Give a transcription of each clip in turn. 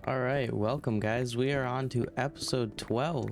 Alright, welcome guys. We are on to episode 12.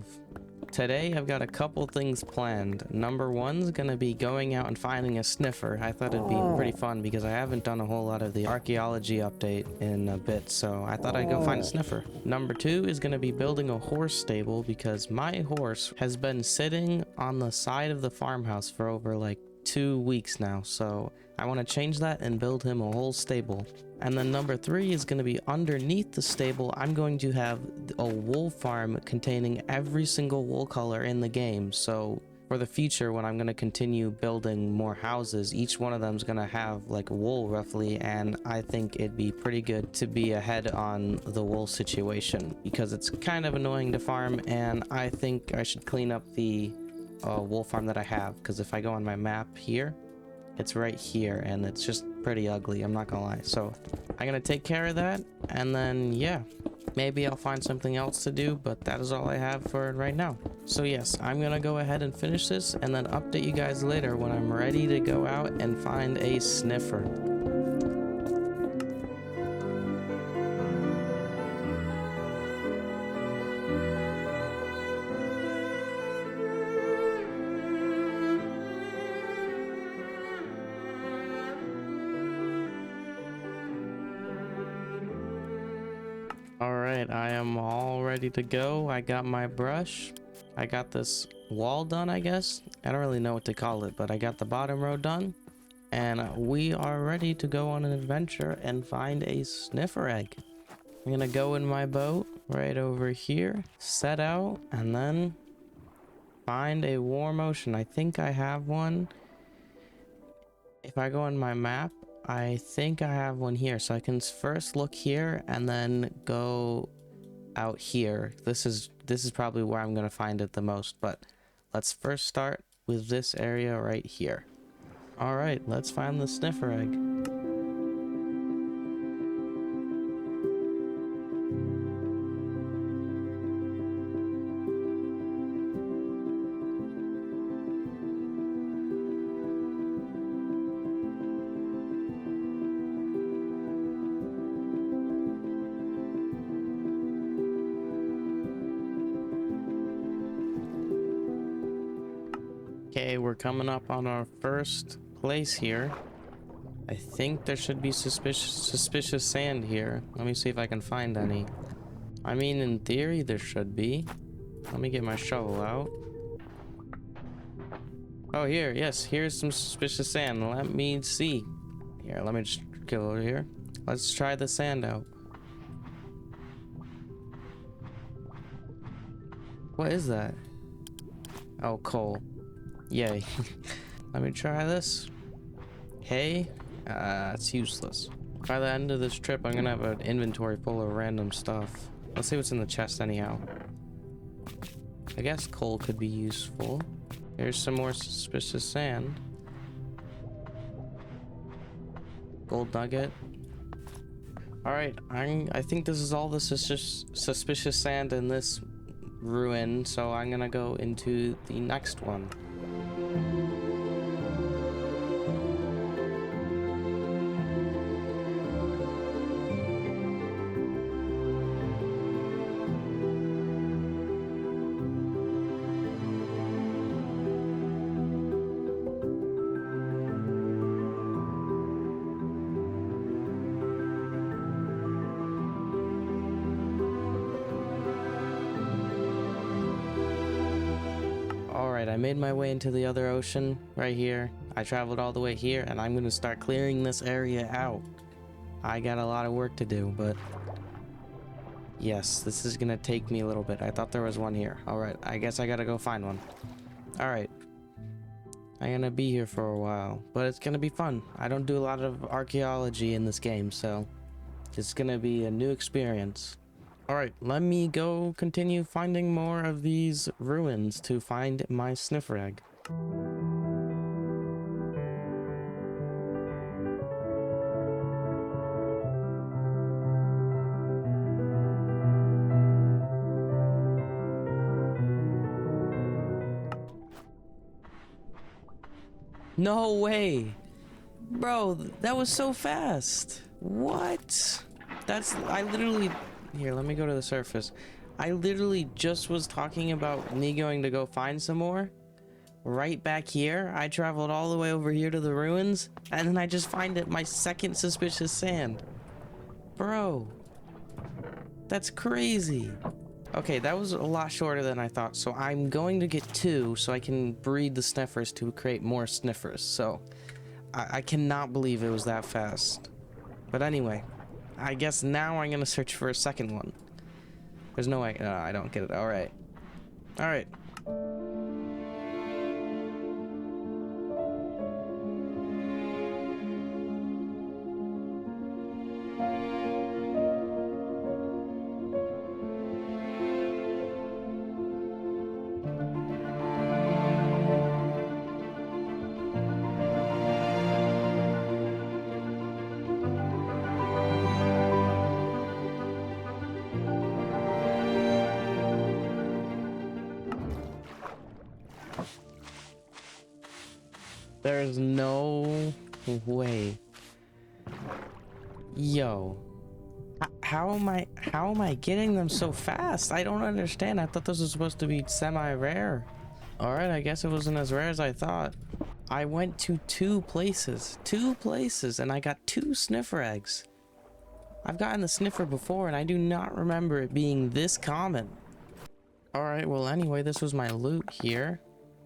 Today I've got a couple things planned. Number one's gonna be going out and finding a sniffer. I thought it'd be pretty fun because I haven't done a whole lot of the archaeology update in a bit, so I thought I'd go find a sniffer. Number two is gonna be building a horse stable because my horse has been sitting on the side of the farmhouse for over like 2 weeks now, so I want to change that and build him a whole stable. And then number three is going to be underneath the stable. I'm going to have a wool farm containing every single wool color in the game. So for the future, when I'm going to continue building more houses, each one of them is going to have like wool roughly. And I think it'd be pretty good to be ahead on the wool situation because it's kind of annoying to farm. And I think I should clean up the wool farm that I have, because if I go on my map here, it's right here and it's just pretty ugly, I'm not gonna lie. So I'm gonna take care of that, and then yeah, maybe I'll find something else to do, but that is all I have for right now. So yes, I'm gonna go ahead and finish this and then update you guys later when I'm ready to go out and find a sniffer. Alright, I am all ready to go. I got my brush. I got this wall done, I guess. I don't really know what to call it, but I got the bottom row done. And we are ready to go on an adventure and find a sniffer egg. I'm gonna go in my boat right over here, set out, and then find a warm ocean. I think I have one. If I go on my map, I think I have one here, so I can first look here and then go out here. This is probably where I'm gonna find it the most, but let's first start with this area right here. All right, let's find the sniffer egg. Okay, we're coming up on our first place here. I think there should be suspicious sand here. Let me see if I can find any. I mean, in theory, there should be. Let me get my shovel out. Oh, here, yes, here's some suspicious sand. Let me see. Here, let me just go over here. Let's try the sand out. What is that? Oh, coal. Yay. Let me try this. Hay? It's useless. By the end of this trip, I'm gonna have an inventory full of random stuff. Let's see what's in the chest anyhow. I guess coal could be useful. Here's some more suspicious sand. Gold nugget. Alright, I think this is all the suspicious sand in this ruin, so I'm gonna go into the next one. Alright, I made my way into the other ocean right here. I traveled all the way here and I'm gonna start clearing this area out. I got a lot of work to do, but yes, this is gonna take me a little bit. I thought there was one here. Alright, I guess I gotta go find one. Alright. I'm gonna be here for a while, but it's gonna be fun. I don't do a lot of archaeology in this game, so it's gonna be a new experience. Alright, let me go continue finding more of these ruins to find my sniffer egg. No way! Bro, that was so fast! What? I literally Here, let me go to the surface. I literally just was talking about me going to go find some more. Right back here, I traveled all the way over here to the ruins, and then I just find it my second suspicious sand. Bro, that's crazy. Okay, that was a lot shorter than I thought, so I'm going to get 2 so I can breed the sniffers to create more sniffers. So I cannot believe it was that fast. But anyway, I guess now I'm gonna search for a second one. There's no way. No, I don't get it. All right. All right. There's no way. Yo. How am I getting them so fast? I don't understand. I thought this was supposed to be semi-rare. All right, I guess it wasn't as rare as I thought. I went to 2 places, and I got 2 sniffer eggs. I've gotten the sniffer before, and I do not remember it being this common. All right, well, anyway, this was my loot here.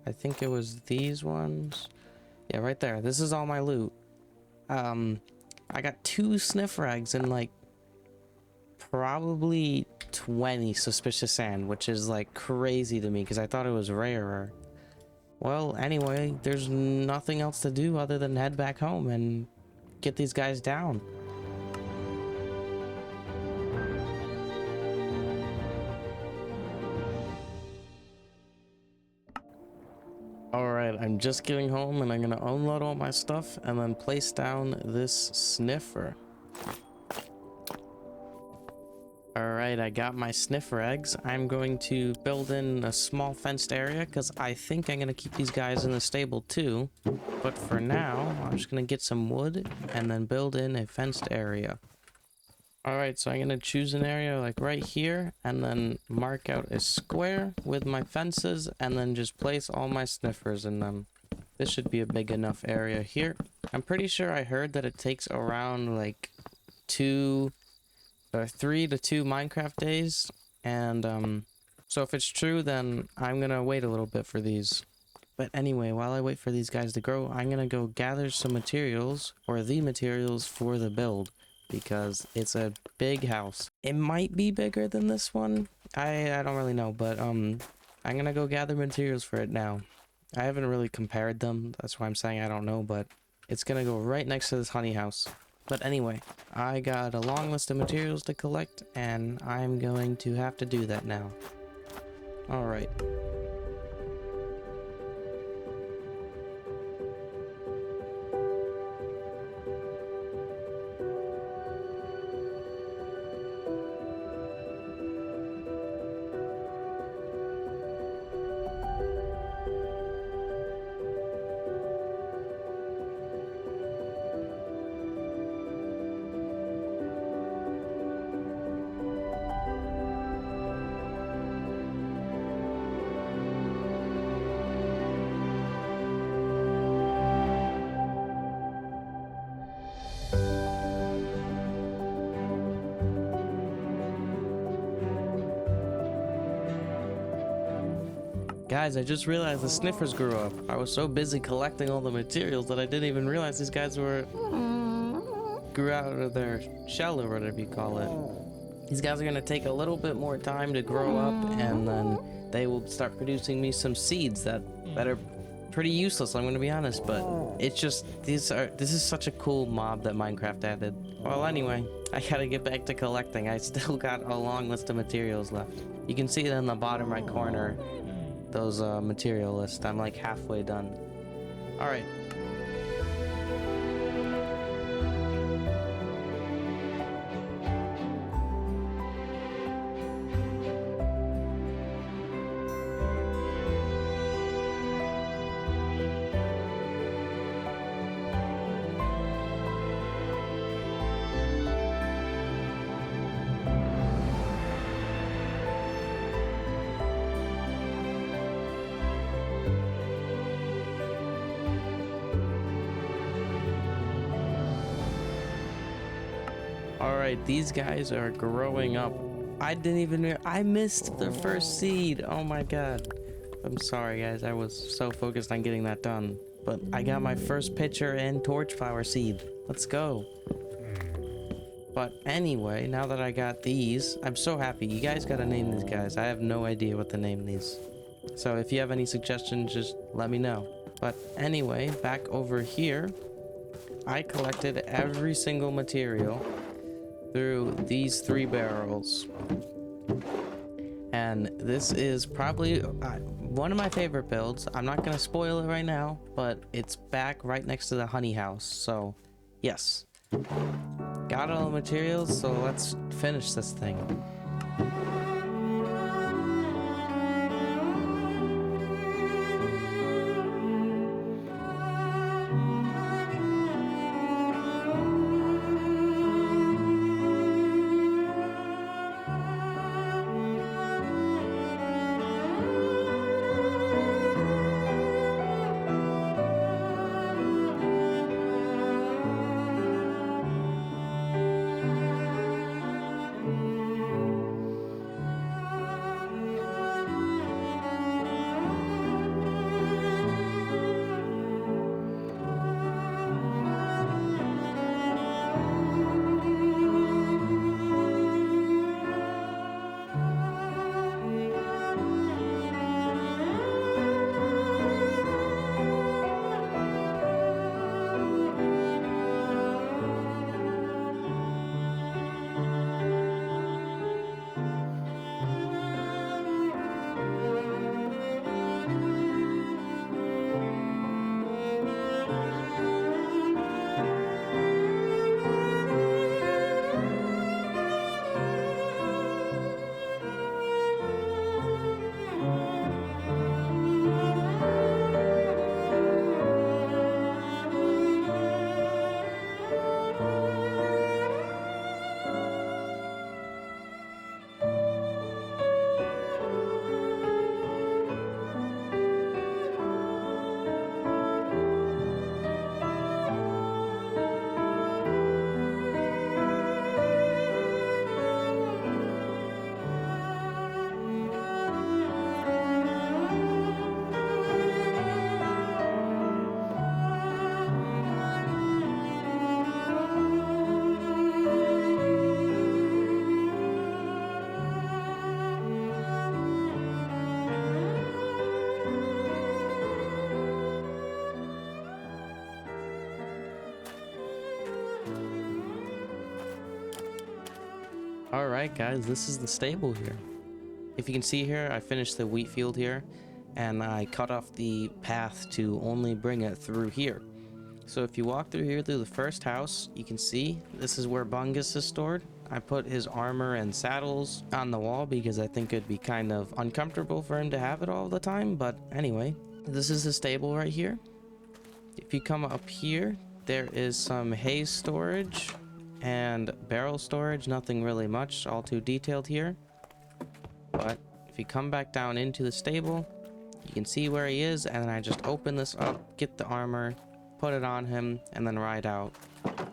I think it was these ones. Yeah, right there. This is all my loot. I got 2 sniffer eggs and like probably 20 suspicious sand, which is like crazy to me because I thought it was rarer. Well, anyway, there's nothing else to do other than head back home and get these guys down. Alright, I'm just getting home and I'm gonna unload all my stuff and then place down this sniffer. Alright, I got my sniffer eggs. I'm going to build in a small fenced area because I think I'm gonna keep these guys in the stable too. But for now, I'm just gonna get some wood and then build in a fenced area. Alright, so I'm gonna choose an area like right here and then mark out a square with my fences and then just place all my sniffers in them. This should be a big enough area here. I'm pretty sure I heard that it takes around like 3 to 2 Minecraft days, and so if it's true, then I'm gonna wait a little bit for these. But anyway, while I wait for these guys to grow, I'm gonna go gather some materials, or the materials for the build, because it's a big house. It might be bigger than this one. I don't really know, but I'm gonna go gather materials for it now. I haven't really compared them, that's why I'm saying I don't know, but it's gonna go right next to this honey house. But anyway, I got a long list of materials to collect, and I'm going to have to do that now. Alright. Guys, I just realized the sniffers grew up. I was so busy collecting all the materials that I didn't even realize these guys grew out of their shell, or whatever you call it. These guys are gonna take a little bit more time to grow up, and then they will start producing me some seeds that are pretty useless, I'm gonna be honest, but it's just, this is such a cool mob that Minecraft added. Well, anyway, I gotta get back to collecting. I still got a long list of materials left. You can see it in the bottom right corner, those material list. I'm like halfway done. All right. All right, these guys are growing up. I missed the first seed. Oh my god. I'm sorry, guys. I was so focused on getting that done. But I got my first pitcher and torch flower seed. Let's go. But anyway, now that I got these, I'm so happy. You guys gotta name these guys. I have no idea what to name these. So if you have any suggestions, just let me know. But anyway, back over here, I collected every single material through these 3 barrels. And this is probably one of my favorite builds. I'm not gonna spoil it right now, but it's back right next to the honey house. So yes, got all the materials, so let's finish this thing. All right, guys, this is the stable here. If you can see here, I finished the wheat field here, and I cut off the path to only bring it through here. So if you walk through here through the first house, you can see this is where Bungus is stored. I put his armor and saddles on the wall because I think it'd be kind of uncomfortable for him to have it all the time. But anyway, this is his stable right here. If you come up here, there is some hay storage and barrel storage. Nothing really much, all too detailed here. But if you come back down into the stable, you can see where he is, and then I just open this up, get the armor, put it on him, and then ride out.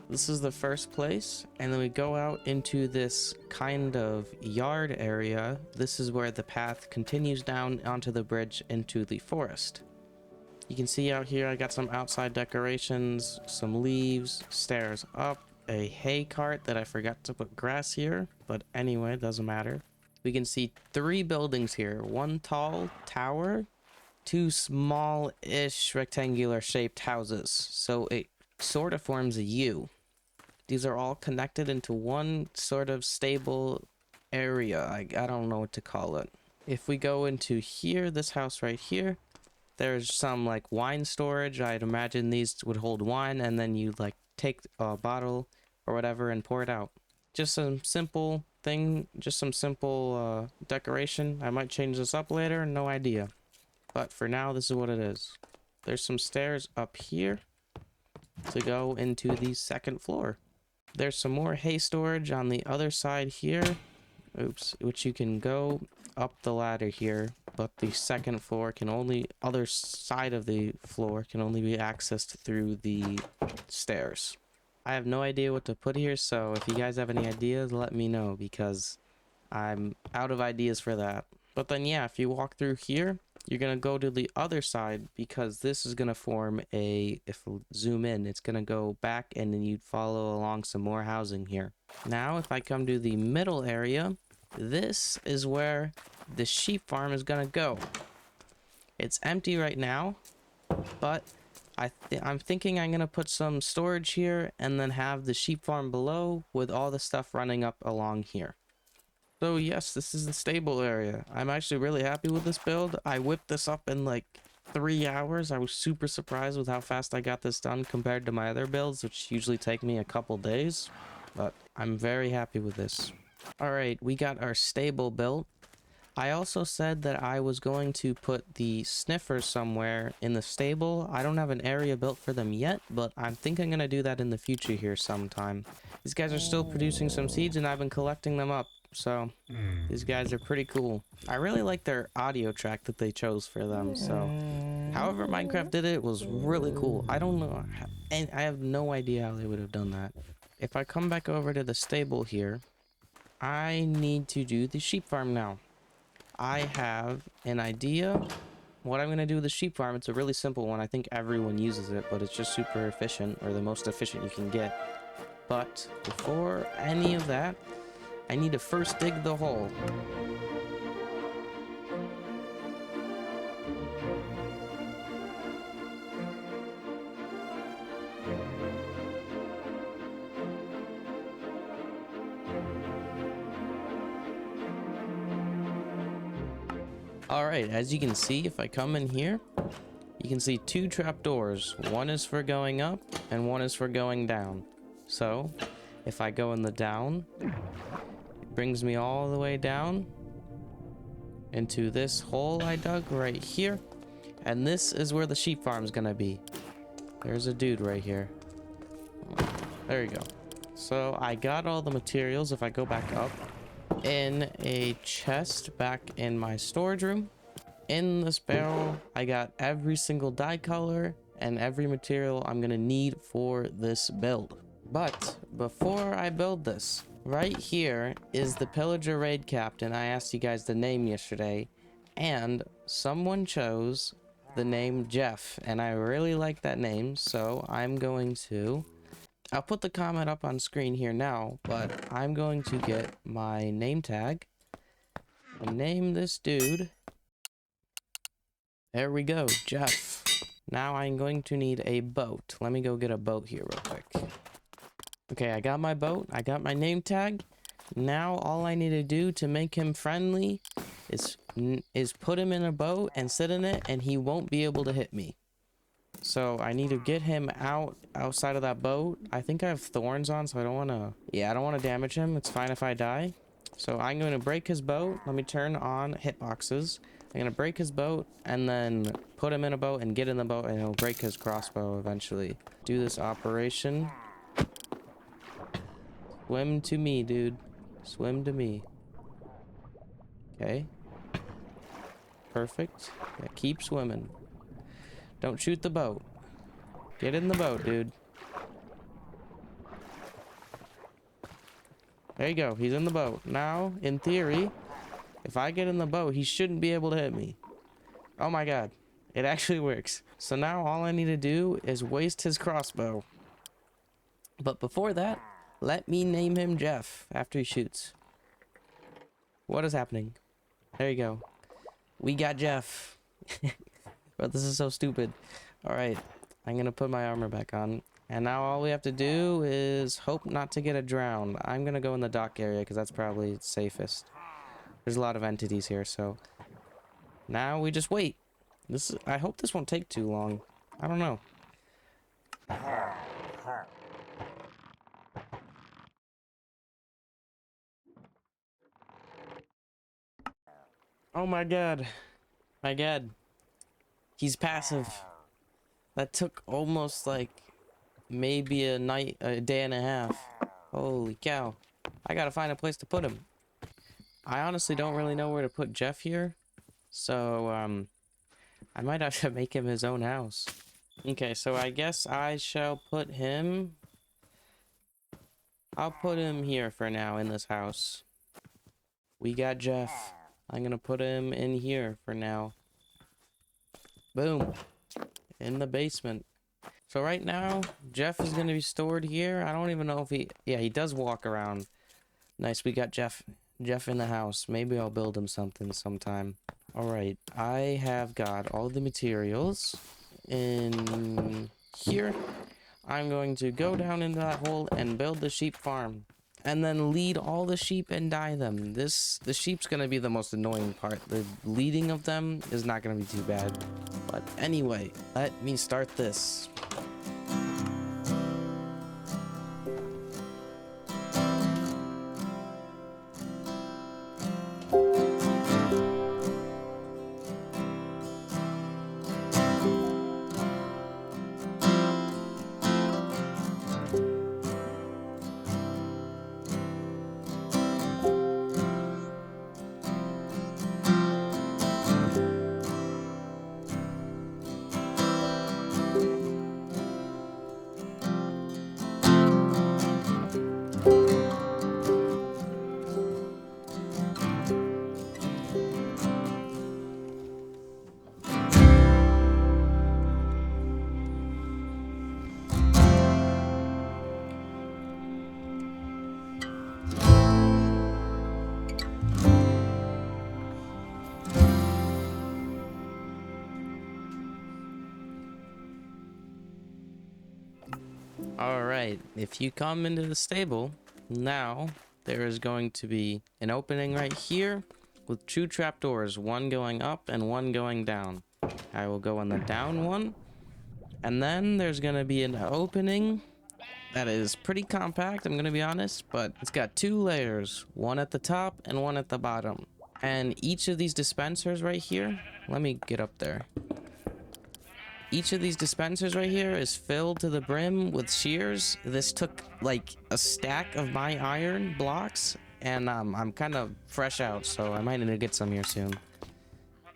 This is the first place, and then we go out into this kind of yard area. This is where the path continues down onto the bridge into the forest. You can see out here I got some outside decorations, some leaves, stairs up, a hay cart that I forgot to put grass here, but anyway, it doesn't matter. We can see 3 buildings here, 1 tall tower, 2 small-ish rectangular shaped houses, so it sort of forms a U. These are all connected into one sort of stable area. I don't know what to call it. If we go into here, this house right here, there's some like wine storage. I'd imagine these would hold wine, and then you like take a bottle or whatever and pour it out. Just some simple thing, just some simple decoration. I might change this up later, no idea. But for now, this is what it is. There's some stairs up here to go into the second floor. There's some more hay storage on the other side here. Oops, which you can go up the ladder here, but the second floor can only, other side of the floor can only be accessed through the stairs. I have no idea what to put here, so if you guys have any ideas, let me know, because I'm out of ideas for that. But then yeah, if you walk through here, you're gonna go to the other side, because this is gonna form a, if we zoom in, it's gonna go back and then you'd follow along some more housing here. Now if I come to the middle area, this is where the sheep farm is gonna go. It's empty right now, but I'm thinking I'm gonna put some storage here and then have the sheep farm below with all the stuff running up along here. So yes, this is the stable area. I'm actually really happy with this build. I whipped this up in like 3 hours. I was super surprised with how fast I got this done compared to my other builds, which usually take me a couple days. But I'm very happy with this. All right, we got our stable built. I also said that I was going to put the sniffers somewhere in the stable. I don't have an area built for them yet, but I think I'm going to do that in the future here sometime. These guys are still producing some seeds and I've been collecting them up. So these guys are pretty cool. I really like their audio track that they chose for them. So however Minecraft did it was really cool. I don't know, and I have no idea how they would have done that. If I come back over to the stable here, I need to do the sheep farm now. I have an idea what I'm going to do with the sheep farm. It's a really simple one. I think everyone uses it, but it's just super efficient, or the most efficient you can get. But before any of that, I need to first dig the hole. Alright, as you can see, if I come in here, you can see 2 trapdoors. One is for going up, and one is for going down. So, if I go in the down, it brings me all the way down into this hole I dug right here. And this is where the sheep farm's gonna be. There's a dude right here. There you go. So, I got all the materials, if I go back up, in a chest back in my storage room. In this barrel, I got every single dye color and every material I'm gonna need for this build. But before I build this, right here is the pillager raid captain I asked you guys to name yesterday, and someone chose the name Jeff, and I really like that name, so I'll put the comment up on screen here now, but I'm going to get my name tag and name this dude. There we go, Jeff. Now I'm going to need a boat. Let me go get a boat here real quick. Okay, I got my boat. I got my name tag. Now all I need to do to make him friendly is put him in a boat and sit in it, and he won't be able to hit me. So I need to get him outside of that boat. I think I have thorns on, so I don't want to damage him. It's fine if I die. So I'm going to break his boat. Let me turn on hitboxes. I'm going to break his boat and then put him in a boat and get in the boat, and he'll break his crossbow eventually. Do this operation. Swim to me, dude. Swim to me. Okay. Perfect. Yeah, keep swimming. Don't shoot the boat. Get in the boat, dude. There you go. He's in the boat. Now, in theory, if I get in the boat, he shouldn't be able to hit me. Oh my god. It actually works. So now all I need to do is waste his crossbow. But before that, let me name him Jeff after he shoots. What is happening? There you go. We got Jeff. But this is so stupid. Alright, I'm gonna put my armor back on. And now all we have to do is hope not to get a drown. I'm gonna go in the dock area because that's probably safest. There's a lot of entities here, so now we just wait. I hope this won't take too long. I don't know. Oh my god. My god. He's passive. That took almost like maybe a day and a half. Holy cow. I gotta find a place to put him. I honestly don't really know where to put Jeff here. So, I might have to make him his own house. Okay, so I guess I shall put him I'll put him here for now in this house. We got Jeff. I'm gonna put him in here for now. Boom. In the basement. So right now, Jeff is gonna be stored here. I don't even know if yeah, he does walk around. Nice, we got Jeff in the house. Maybe I'll build him something sometime. Alright, I have got all the materials in here. I'm going to go down into that hole and build the sheep farm. And then lead all the sheep and dye them. The sheep's gonna be the most annoying part. The leading of them is not gonna be too bad. But anyway, let me start this. Alright, if you come into the stable, now there is going to be an opening right here with two trapdoors, one going up and one going down. I will go on the down one, and then there's going to be an opening that is pretty compact, I'm going to be honest, but it's got two layers, one at the top and one at the bottom. And each of these dispensers right here, let me get up there. Each of these dispensers right here is filled to the brim with shears. This took like a stack of my iron blocks, and I'm kind of fresh out, so I might need to get some here soon.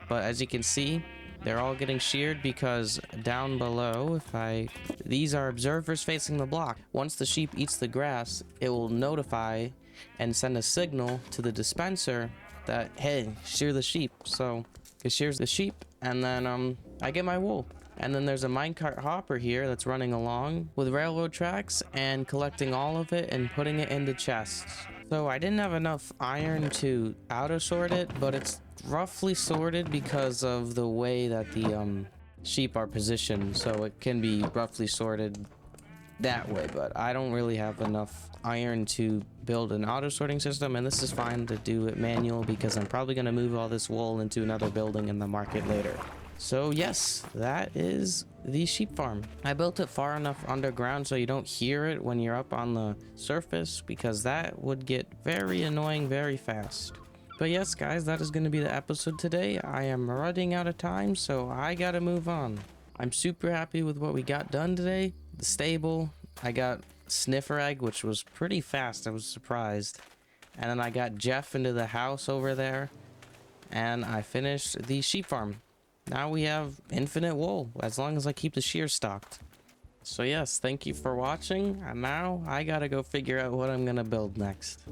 But as you can see, they're all getting sheared because down below, these are observers facing the block. Once the sheep eats the grass, it will notify and send a signal to the dispenser that, hey, shear the sheep. So it shears the sheep, and then I get my wool. And then there's a minecart hopper here that's running along with railroad tracks and collecting all of it and putting it into chests. So I didn't have enough iron to auto sort it, but it's roughly sorted because of the way that the sheep are positioned. So it can be roughly sorted that way, but I don't really have enough iron to build an auto sorting system, and this is fine to do it manual because I'm probably going to move all this wool into another building in the market later. So yes, that is the sheep farm. I built it far enough underground so you don't hear it when you're up on the surface, because that would get very annoying very fast. But yes, guys, that is going to be the episode today. I am running out of time, so I gotta move on. I'm super happy with what we got done today. The stable, I got Sniffer Egg, which was pretty fast. I was surprised. And then I got Jeff into the house over there, and I finished the sheep farm. Now we have infinite wool, as long as I keep the shears stocked. So yes, thank you for watching, and now I gotta go figure out what I'm gonna build next.